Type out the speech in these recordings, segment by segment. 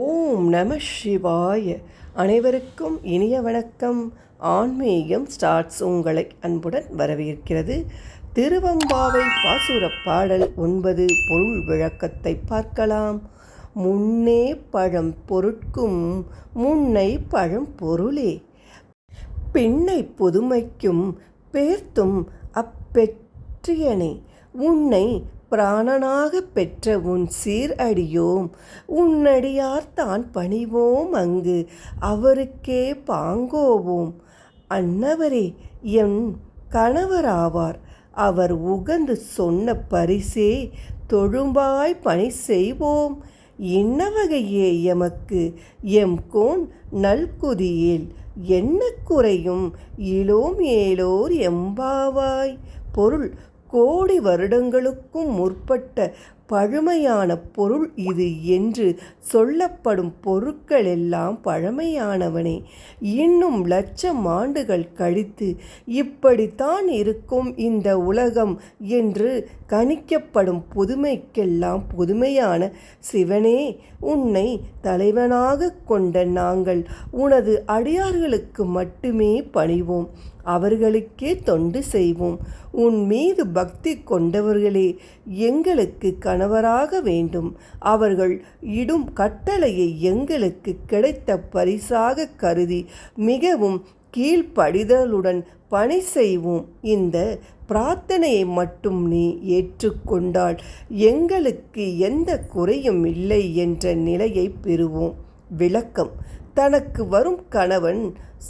ஓம் நம சிவாய. அனைவருக்கும் இனிய வணக்கம். ஆன்மீகம் ஸ்டார்ட்ஸ் உங்களை அன்புடன் வரவேற்கிறது. திருவம்பாவை பாசுர பாடல் 9 பொருள் விளக்கத்தை பார்க்கலாம். முன்னே பழம் பொருட்கும் முன்னை பழம் பொருளே, பின்னை புதுமைக்கும் பேர்த்தும் அப்பெற்றியனே, உன்னை பிராணனாக பெற்ற உன் சீர் அடியோம், உன்னடியார்தான் பணிவோம், அங்கு அவருக்கே பாங்கோவோம். அன்னவரே என் கணவராவார், அவர் உகந்து சொன்ன பரிசே தொழும்பாய் பணி செய்வோம். இன்னவகையே எமக்கு எம்கோன் நல்குதியேல், என்ன குறையும் இலோம் ஏலோர் எம்பாவாய். பொருள்: கோடி வருடங்களுக்கும் முற்பட்ட பழமையான பொருள் இது என்று சொல்லப்படும் பொருட்களெல்லாம் பழமையானவனே. இன்னும் லட்சம் ஆண்டுகள் கழித்து இப்படித்தான் இருக்கும் இந்த உலகம் என்று கணிக்கப்படும் புதுமைக்கெல்லாம் புதுமையான சிவனே, உன்னை தலைவனாக கொண்ட நாங்கள் உனது அடியார்களுக்கு மட்டுமே பணிவோம், அவர்களுக்கே தொண்டு செய்வோம். உன் மீது பக்தி கொண்டவர்களே எங்களுக்கு கணவராக வேண்டும். அவர்கள் இடும் கட்டளையை எங்களுக்கு கிடைத்த பரிசாக கருதி மிகவும் கீழ்ப்படிதலுடன் பணி செய்வோம். இந்த பிரார்த்தனையை மட்டும் நீ ஏற்றுக்கொண்டால் எங்களுக்கு எந்த குறையும் இல்லை என்ற நிலையை பெறுவோம். விளக்கம்: தனக்கு வரும் கணவன்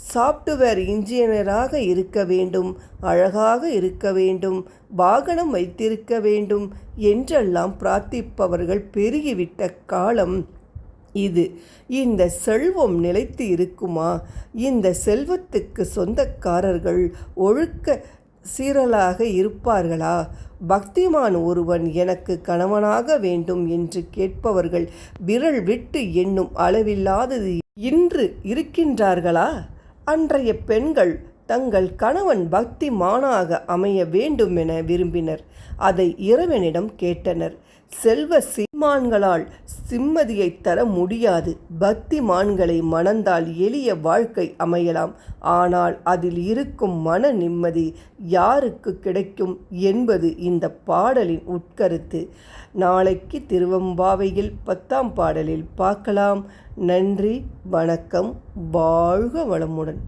சாப்ட்வேர் இன்ஜினியராக இருக்க வேண்டும், அழகாக இருக்க வேண்டும், வாகனம் வைத்திருக்க வேண்டும் என்றெல்லாம் பிரார்த்திப்பவர்கள் பெருகிவிட்ட காலம் இது. இந்த செல்வம் நிலைத்து இருக்குமா? இந்த செல்வத்துக்கு சொந்தக்காரர்கள் ஒழுக்க சீரலாக இருப்பார்களா? பக்திமான் ஒருவன் எனக்கு கணவனாக வேண்டும் என்று கேட்பவர்கள் விரல் விட்டு எண்ணும் அளவில்லாதது இன்று இருக்கின்றார்களா? அன்றைய பெண்கள் தங்கள் கணவன் பக்திமானாக அமைய வேண்டுமென விரும்பினர். அதை இறைவனிடம் கேட்டனர். செல்வ சீமான்களால் சிம்மதியை தர முடியாது. பக்திமான்களை மணந்தால் எளிய வாழ்க்கை அமையலாம். ஆனால் அதில் இருக்கும் மன நிம்மதி யாருக்கு கிடைக்கும் என்பது இந்த பாடலின் உட்கருத்து. நாளைக்கு திருவம்பாவையில் 10ஆம் பாடலில் பார்க்கலாம். நன்றி, வணக்கம். வாழ்க வளமுடன்.